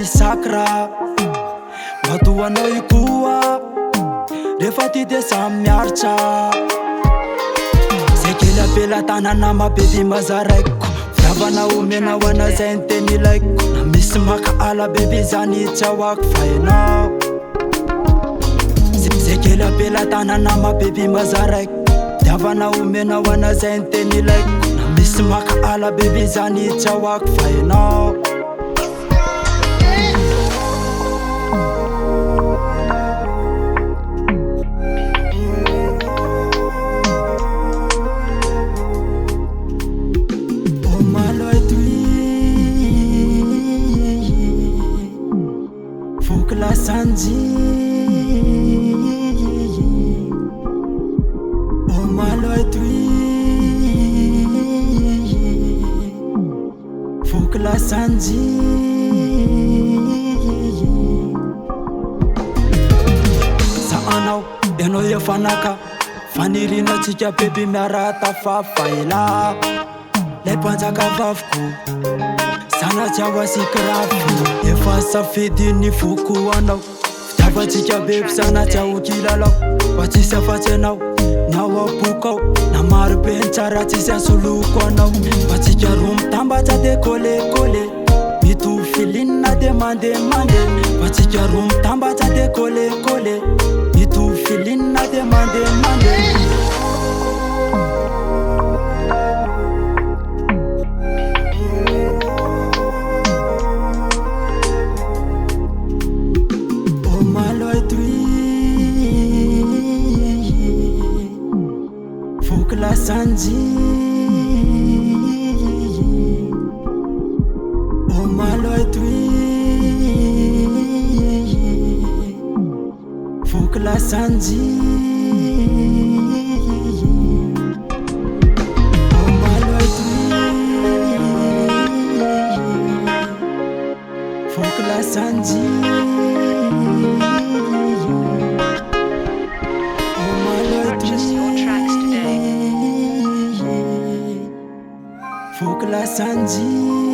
Sakra matoanao ikoa rehefa ty de samy miaritra zay kely ampelatanana mahabe mazaraiko fiavana omenao anazay nyteny ilaiko na misy maka ala bebe zany tsy ahoako fa enao zay kely ampelatanana mahabe mazaraiko fiavana omenao anazay nyteny ilaiko na misy maka ala bebe zany tsy ahoako fa enao Sanji oh malo etui faut que la sanji sa anao enao efanaka fanirina tsika bebe miarata fafaila lay mpanjaka vaviko sana tiaho asikirafy efa safidy ny foko anao fitiavatsika bebe sana tiaho kilalao fa tsisy afatsy anao ny ao apokao na maro be ny tsara tsisy asoloko anao fa tsika roa mitambatsa de kolekole mitovy filinina de mandemande fa tsika roa mitambatsa de kolekole mitovy filinina de mandemande la sanji oh malo etui faut que la sanji oh malo etui faut que la sanji faut que la sanji